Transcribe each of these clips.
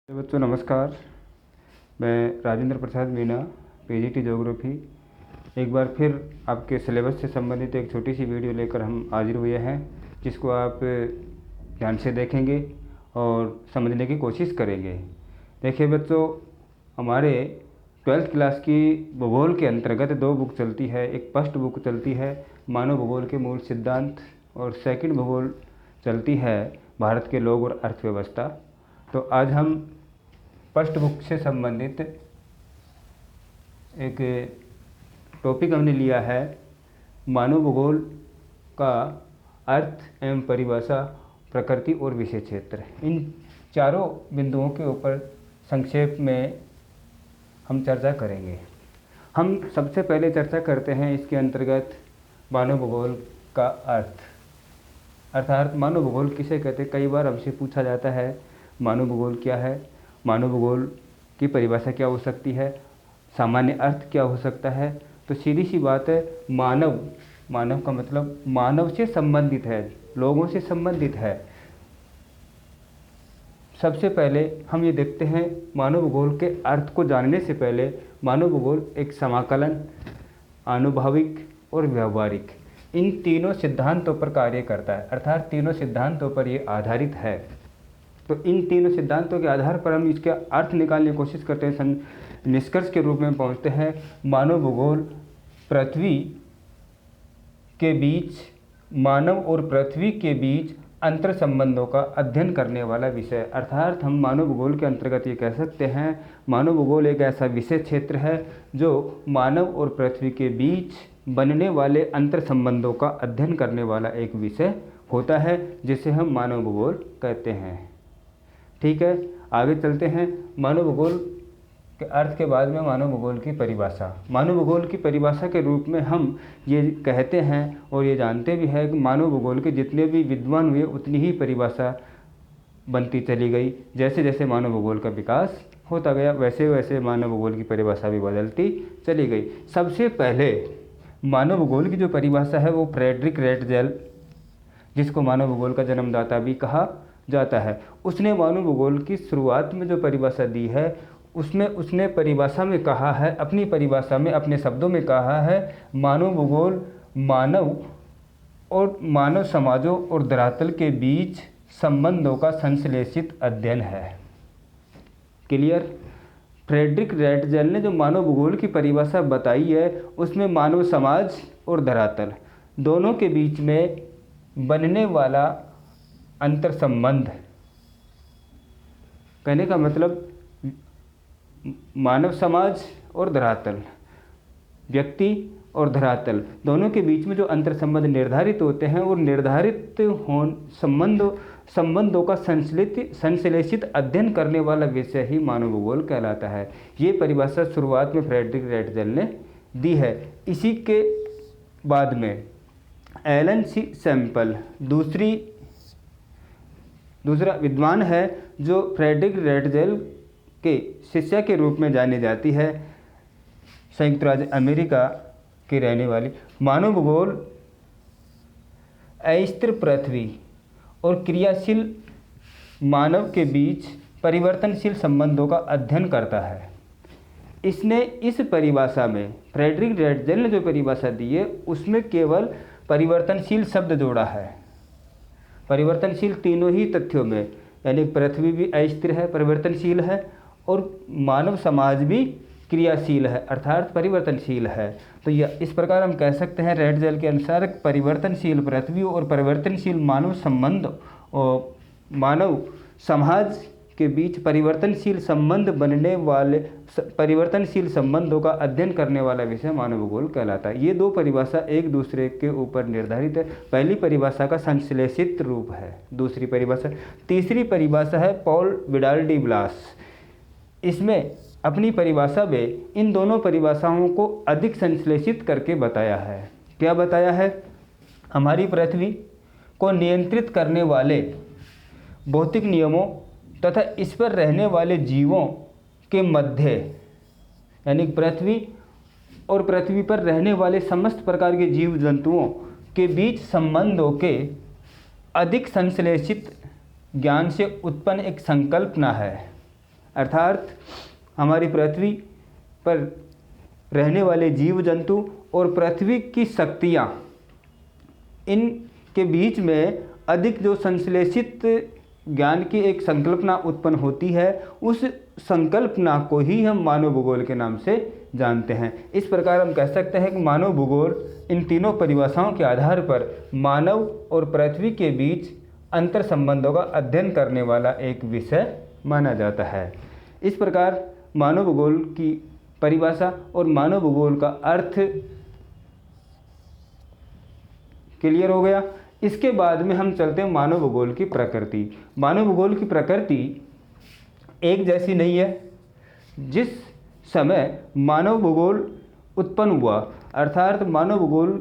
बच्चों नमस्कार। मैं राजेंद्र प्रसाद मीना, पीजीटी ज्योग्राफी, एक बार फिर आपके सिलेबस से संबंधित एक छोटी सी वीडियो लेकर हम हाजिर हुए हैं, जिसको आप ध्यान से देखेंगे और समझने की कोशिश करेंगे। देखिए बच्चों, हमारे 12th क्लास की भूगोल के अंतर्गत दो बुक चलती है। एक फर्स्ट बुक चलती है मानव भूगोल के मूल सिद्धांत, और सेकंड भूगोल चलती है भारत के लोग और अर्थव्यवस्था। तो आज हम फर्स्ट बुक से संबंधित एक टॉपिक हमने लिया है, मानव भूगोल का अर्थ एवं परिभाषा, प्रकृति और विषय क्षेत्र। इन चारों बिंदुओं के ऊपर संक्षेप में हम चर्चा करेंगे। हम सबसे पहले चर्चा करते हैं इसके अंतर्गत मानव भूगोल का अर्थ, अर्थात मानव भूगोल किसे कहते हैं। कई बार हमसे पूछा जाता है मानव भूगोल क्या है, मानव भूगोल की परिभाषा क्या हो सकती है, सामान्य अर्थ क्या हो सकता है। तो सीधी सी बात है, मानव का मतलब मानव से संबंधित है, लोगों से संबंधित है। सबसे पहले हम ये देखते हैं, मानव भूगोल के अर्थ को जानने से पहले मानव भूगोल एक समाकलन, आनुभविक और व्यवहारिक, इन तीनों सिद्धांतों पर कार्य करता है, अर्थात तीनों सिद्धांतों पर ये आधारित है। तो इन तीनों सिद्धांतों के आधार पर हम इसके अर्थ निकालने की कोशिश करते हैं। निष्कर्ष के रूप में पहुंचते हैं, मानव भूगोल पृथ्वी के बीच, मानव और पृथ्वी के बीच अंतर संबंधों का अध्ययन करने वाला विषय। अर्थात हम मानव भूगोल के अंतर्गत ये कह सकते हैं, मानव भूगोल एक ऐसा विषय क्षेत्र है जो मानव और पृथ्वी के बीच बनने वाले अंतर संबंधों का अध्ययन करने वाला एक विषय होता है, जिसे हम मानव भूगोल कहते हैं। ठीक है, आगे चलते हैं। मानव भूगोल के अर्थ के बाद में मानव भूगोल की परिभाषा। मानव भूगोल की परिभाषा के रूप में हम ये कहते हैं और ये जानते भी हैं कि मानव भूगोल के जितने भी विद्वान हुए उतनी ही परिभाषा बनती चली गई। जैसे जैसे मानव भूगोल का विकास होता गया, वैसे वैसे मानव भूगोल की परिभाषा भी बदलती चली गई। सबसे पहले मानव भूगोल की जो परिभाषा है वो फ्रेडरिक रेटजेल, जिसको मानव भूगोल का जन्मदाता भी कहा जाता है, उसने मानव भूगोल की शुरुआत में जो परिभाषा दी है उसमें उसने परिभाषा में कहा है, अपनी परिभाषा में अपने शब्दों में कहा है, मानव भूगोल मानव समाजों और धरातल के बीच संबंधों का संश्लेषित अध्ययन है। क्लियर। फ्रेडरिक रेटजेल ने जो मानव भूगोल की परिभाषा बताई है उसमें मानव समाज और धरातल दोनों के बीच में बनने वाला अंतर संबंध, कहने का मतलब मानव समाज और धरातल, व्यक्ति और धरातल दोनों के बीच में जो अंतर संबंध निर्धारित होते हैं और निर्धारित संबंधों का संश्लेषित अध्ययन करने वाला विषय ही मानव भूगोल कहलाता है। ये परिभाषा शुरुआत में फ्रेडरिक रेटजेल ने दी है। इसी के बाद में एलन सी सैम्पल दूसरा विद्वान है जो फ्रेडरिक रेटजेल के शिष्य के रूप में जानी जाती है, संयुक्त राज्य अमेरिका की रहने वाली। मानव भूगोल अस्थिर पृथ्वी और क्रियाशील मानव के बीच परिवर्तनशील संबंधों का अध्ययन करता है। इसने इस परिभाषा में, फ्रेडरिक रेटजेल ने जो परिभाषा दी है उसमें केवल परिवर्तनशील शब्द जोड़ा है। परिवर्तनशील तीनों ही तथ्यों में, यानी पृथ्वी भी अस्थिर है, परिवर्तनशील है, और मानव समाज भी क्रियाशील है अर्थात परिवर्तनशील है। तो यह इस प्रकार हम कह सकते हैं, रेटजेल के अनुसार परिवर्तनशील पृथ्वी और परिवर्तनशील मानव संबंध और मानव समाज के बीच परिवर्तनशील संबंधों का अध्ययन करने वाला विषय मानव भूगोल कहलाता है। ये दो परिभाषा एक दूसरे के ऊपर निर्धारित है। पहली परिभाषा का संश्लेषित रूप है दूसरी परिभाषा। तीसरी परिभाषा है पॉल विडाल डी ब्लास। इसमें अपनी परिभाषा में इन दोनों परिभाषाओं को अधिक संश्लेषित करके बताया है। क्या बताया है? हमारी पृथ्वी को नियंत्रित करने वाले भौतिक नियमों तथा इस पर रहने वाले जीवों के मध्य, यानी पृथ्वी और पृथ्वी पर रहने वाले समस्त प्रकार के जीव जंतुओं के बीच संबंधों के अधिक संश्लेषित ज्ञान से उत्पन्न एक संकल्पना है। अर्थात हमारी पृथ्वी पर रहने वाले जीव जंतु और पृथ्वी की शक्तियाँ, इनके बीच में अधिक जो संश्लेषित ज्ञान की एक संकल्पना उत्पन्न होती है, उस संकल्पना को ही हम मानव भूगोल के नाम से जानते हैं। इस प्रकार हम कह सकते हैं कि मानव भूगोल इन तीनों परिभाषाओं के आधार पर मानव और पृथ्वी के बीच अंतर संबंधों का अध्ययन करने वाला एक विषय माना जाता है। इस प्रकार मानव भूगोल की परिभाषा और मानव भूगोल का अर्थ क्लियर हो गया। इसके बाद में हम चलते हैं मानव भूगोल की प्रकृति। मानव भूगोल की प्रकृति एक जैसी नहीं है। जिस समय मानव भूगोल उत्पन्न हुआ, अर्थात मानव भूगोल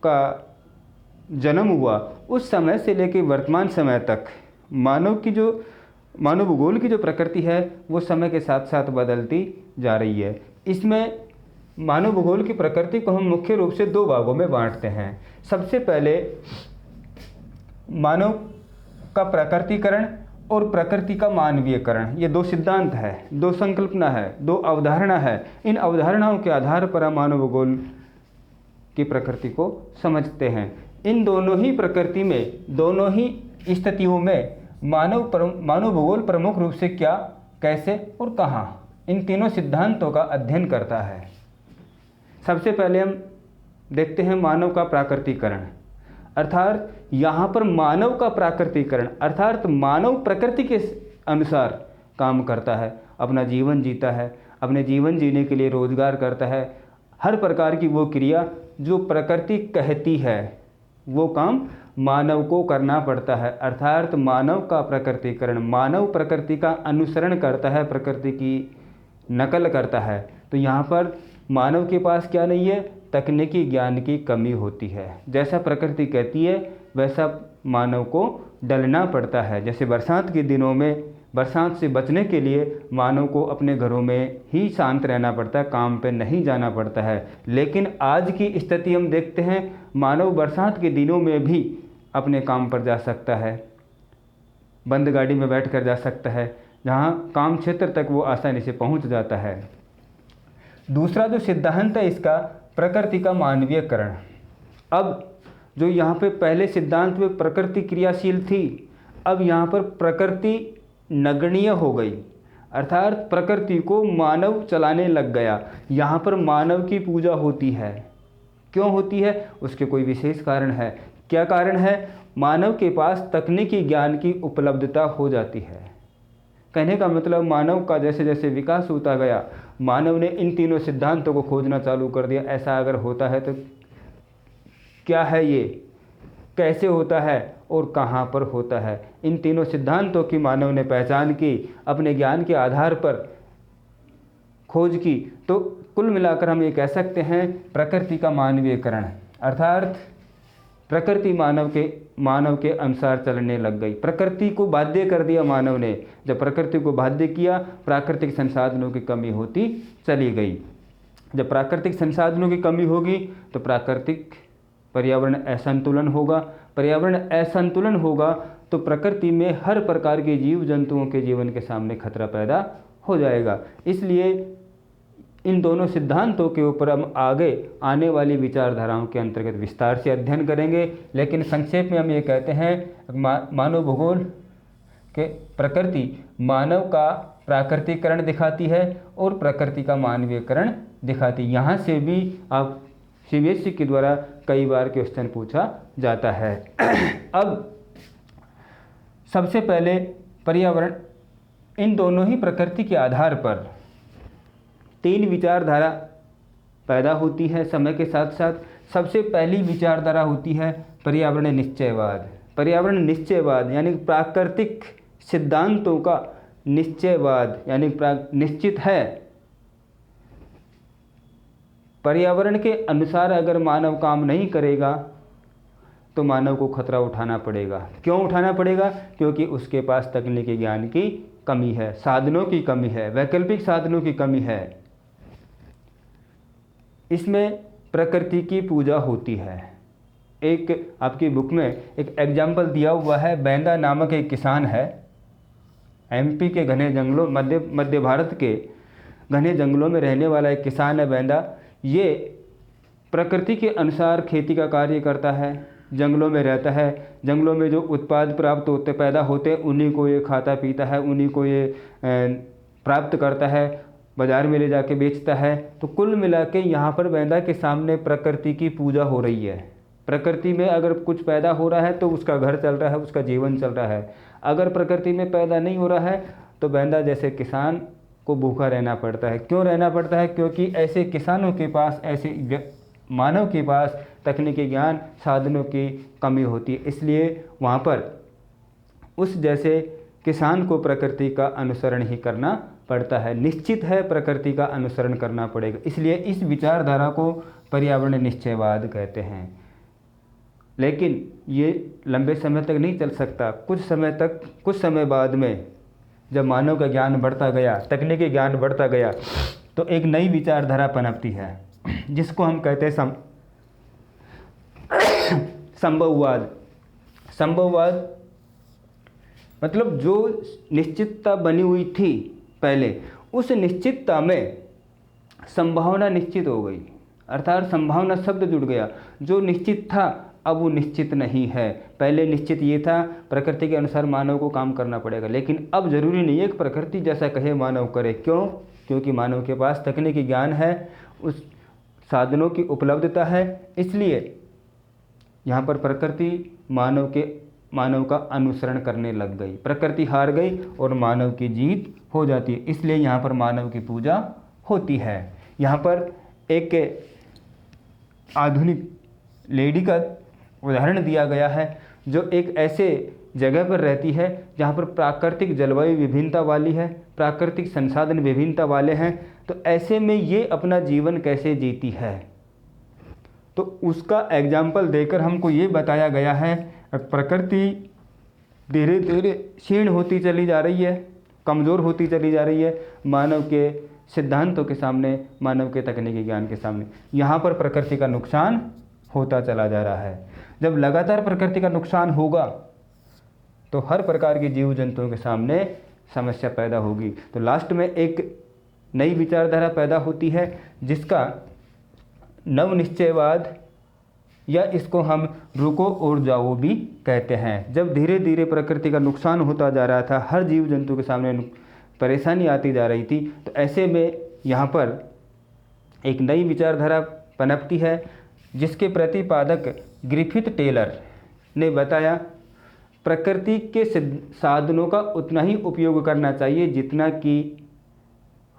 का जन्म हुआ, उस समय से लेकर वर्तमान समय तक मानव भूगोल की जो प्रकृति है वो समय के साथ साथ बदलती जा रही है। इसमें मानव भूगोल की प्रकृति को हम मुख्य रूप से दो भागों में बांटते हैं। सबसे पहले मानव का प्रकृतिकरण और प्रकृति का मानवीयकरण, ये दो सिद्धांत है, दो संकल्पना है, दो अवधारणा है। इन अवधारणाओं के आधार पर हम मानव भूगोल की प्रकृति को समझते हैं। इन दोनों ही प्रकृति में, दोनों ही स्थितियों में मानव भूगोल प्रमुख रूप से क्या, कैसे और कहाँ, इन तीनों सिद्धांतों का अध्ययन करता है। सबसे पहले हम देखते हैं मानव का प्राकृतिकरण, अर्थात यहाँ पर मानव का प्राकृतिकरण अर्थात मानव प्रकृति के अनुसार काम करता है, अपना जीवन जीता है, अपने जीवन जीने के लिए रोजगार करता है। हर प्रकार की वो क्रिया जो प्रकृति कहती है वो काम मानव को करना पड़ता है। अर्थात मानव का प्रकृतिकरण, मानव प्रकृति का अनुसरण करता है, प्रकृति की नकल करता है। तो यहाँ पर मानव के पास क्या नहीं है, तकनीकी ज्ञान की कमी होती है। जैसा प्रकृति कहती है वैसा मानव को डलना पड़ता है। जैसे बरसात के दिनों में बरसात से बचने के लिए मानव को अपने घरों में ही शांत रहना पड़ता है, काम पे नहीं जाना पड़ता है। लेकिन आज की स्थिति हम देखते हैं, मानव बरसात के दिनों में भी अपने काम पर जा सकता है, बंद गाड़ी में बैठकर जा सकता है, जहाँ काम क्षेत्र तक वो आसानी से पहुँच जाता है। दूसरा जो सिद्धांत है इसका, प्रकृति का मानवीयकरण। अब जो यहाँ पे पहले सिद्धांत में प्रकृति क्रियाशील थी, अब यहाँ पर प्रकृति नगण्य हो गई, अर्थात प्रकृति को मानव चलाने लग गया। यहाँ पर मानव की पूजा होती है। क्यों होती है? उसके कोई विशेष कारण है। क्या कारण है? मानव के पास तकनीकी ज्ञान की उपलब्धता हो जाती है। कहने का मतलब मानव का जैसे जैसे विकास होता गया, मानव ने इन तीनों सिद्धांतों को खोजना चालू कर दिया। ऐसा अगर होता है तो क्या है ये, कैसे होता है और कहाँ पर होता है, इन तीनों सिद्धांतों की मानव ने पहचान की, अपने ज्ञान के आधार पर खोज की। तो कुल मिलाकर हम ये कह सकते हैं प्रकृति का मानवीयकरण, अर्थात प्रकृति मानव के अनुसार चलने लग गई। प्रकृति को बाध्य कर दिया मानव ने। जब प्रकृति को बाध्य किया, प्राकृतिक संसाधनों की कमी होती चली गई। जब प्राकृतिक संसाधनों की कमी होगी तो प्राकृतिक पर्यावरण असंतुलन होगा। पर्यावरण असंतुलन होगा तो प्रकृति में हर प्रकार के जीव जंतुओं के जीवन के सामने खतरा पैदा हो जाएगा। इसलिए इन दोनों सिद्धांतों के ऊपर हम आगे आने वाली विचारधाराओं के अंतर्गत विस्तार से अध्ययन करेंगे। लेकिन संक्षेप में हम ये कहते हैं मानव भूगोल के प्रकृति मानव का प्राकृतिकरण दिखाती है और प्रकृति का मानवीयकरण दिखाती है। यहाँ से भी आप सीबीएसई के द्वारा कई बार क्वेश्चन पूछा जाता है। अब सबसे पहले पर्यावरण, इन दोनों ही प्रकृति के आधार पर तीन विचारधारा पैदा होती है समय के साथ साथ। सबसे पहली विचारधारा होती है पर्यावरण निश्चयवाद। पर्यावरण निश्चयवाद यानी प्राकृतिक सिद्धांतों का निश्चयवाद, यानी निश्चित है पर्यावरण के अनुसार अगर मानव काम नहीं करेगा तो मानव को खतरा उठाना पड़ेगा। क्यों उठाना पड़ेगा? क्योंकि उसके पास तकनीकी ज्ञान की कमी है, साधनों की कमी है, वैकल्पिक साधनों की कमी है। इसमें प्रकृति की पूजा होती है। एक आपकी बुक में एक एग्जाम्पल दिया हुआ है, बैंदा नामक एक किसान है, एमपी के घने जंगलों मध्य भारत के घने जंगलों में रहने वाला एक किसान है बैंदा। ये प्रकृति के अनुसार खेती का कार्य करता है, जंगलों में रहता है, जंगलों में जो उत्पाद प्राप्त होते पैदा होते उन्हीं को ये खाता पीता है, उन्हीं को ये प्राप्त करता है, बाज़ार में ले जाके बेचता है। तो कुल मिला के यहाँ पर बैंदा के सामने प्रकृति की पूजा हो रही है। प्रकृति में अगर कुछ पैदा हो रहा है तो उसका घर चल रहा है, उसका जीवन चल रहा है। अगर प्रकृति में पैदा नहीं हो रहा है तो बैंदा जैसे किसान को भूखा रहना पड़ता है। क्यों रहना पड़ता है? क्योंकि ऐसे किसानों के पास, ऐसे मानव के पास तकनीकी ज्ञान साधनों की कमी होती है। इसलिए वहाँ पर उस जैसे किसान को प्रकृति का अनुसरण ही करना पड़ता है। निश्चित है प्रकृति का अनुसरण करना पड़ेगा। इसलिए इस विचारधारा को पर्यावरण निश्चयवाद कहते हैं। लेकिन ये लंबे समय तक नहीं चल सकता। कुछ समय बाद में जब मानव का ज्ञान बढ़ता गया, तकनीकी ज्ञान बढ़ता गया, तो एक नई विचारधारा पनपती है जिसको हम कहते हैं संभववाद। संभववाद मतलब जो निश्चितता बनी हुई थी पहले, उस निश्चितता में संभावना निश्चित हो गई, अर्थात संभावना शब्द जुड़ गया। जो निश्चित था अब वो निश्चित नहीं है। पहले निश्चित ये था प्रकृति के अनुसार मानव को काम करना पड़ेगा, लेकिन अब जरूरी नहीं है कि प्रकृति जैसा कहे मानव करे। क्यों? क्योंकि मानव के पास तकनीकी ज्ञान है, उस साधनों की उपलब्धता है। इसलिए यहाँ पर प्रकृति मानव का अनुसरण करने लग गई। प्रकृति हार गई और मानव की जीत हो जाती है। इसलिए यहाँ पर मानव की पूजा होती है। यहाँ पर एक आधुनिक लेडी का उदाहरण दिया गया है जो एक ऐसे जगह पर रहती है जहाँ पर प्राकृतिक जलवायु विभिन्नता वाली है, प्राकृतिक संसाधन विभिन्नता वाले हैं। तो ऐसे में ये अपना जीवन कैसे जीती है, तो उसका एग्जाम्पल देकर हमको ये बताया गया है प्रकृति धीरे धीरे क्षीण होती चली जा रही है, कमज़ोर होती चली जा रही है मानव के सिद्धांतों के सामने, मानव के तकनीकी ज्ञान के सामने। यहाँ पर प्रकृति का नुकसान होता चला जा रहा है। जब लगातार प्रकृति का नुकसान होगा तो हर प्रकार के जीव जंतुओं के सामने समस्या पैदा होगी। तो लास्ट में एक नई विचारधारा पैदा होती है जिसका नवनिश्चयवाद, या इसको हम रुको और जाओ भी कहते हैं। जब धीरे धीरे प्रकृति का नुकसान होता जा रहा था, हर जीव जंतु के सामने परेशानी आती जा रही थी, तो ऐसे में यहाँ पर एक नई विचारधारा पनपती है जिसके प्रतिपादक ग्रिफिथ टेलर ने बताया प्रकृति के साधनों का उतना ही उपयोग करना चाहिए जितना कि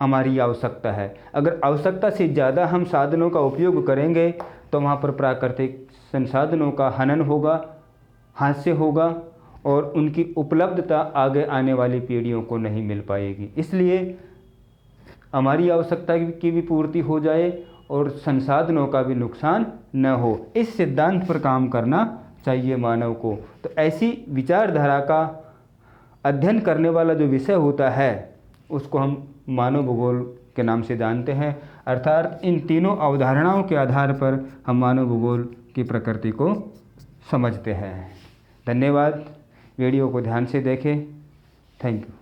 हमारी आवश्यकता है। अगर आवश्यकता से ज़्यादा हम साधनों का उपयोग करेंगे तो वहाँ पर प्राकृतिक संसाधनों का हनन होगा, हास्य होगा और उनकी उपलब्धता आगे आने वाली पीढ़ियों को नहीं मिल पाएगी। इसलिए हमारी आवश्यकता की भी पूर्ति हो जाए और संसाधनों का भी नुकसान न हो, इस सिद्धांत पर काम करना चाहिए मानव को। तो ऐसी विचारधारा का अध्ययन करने वाला जो विषय होता है उसको हम मानव भूगोल के नाम से जानते हैं। अर्थात इन तीनों अवधारणाओं के आधार पर हम मानव भूगोल की प्रकृति को समझते हैं। धन्यवाद। वीडियो को ध्यान से देखें। Thank you.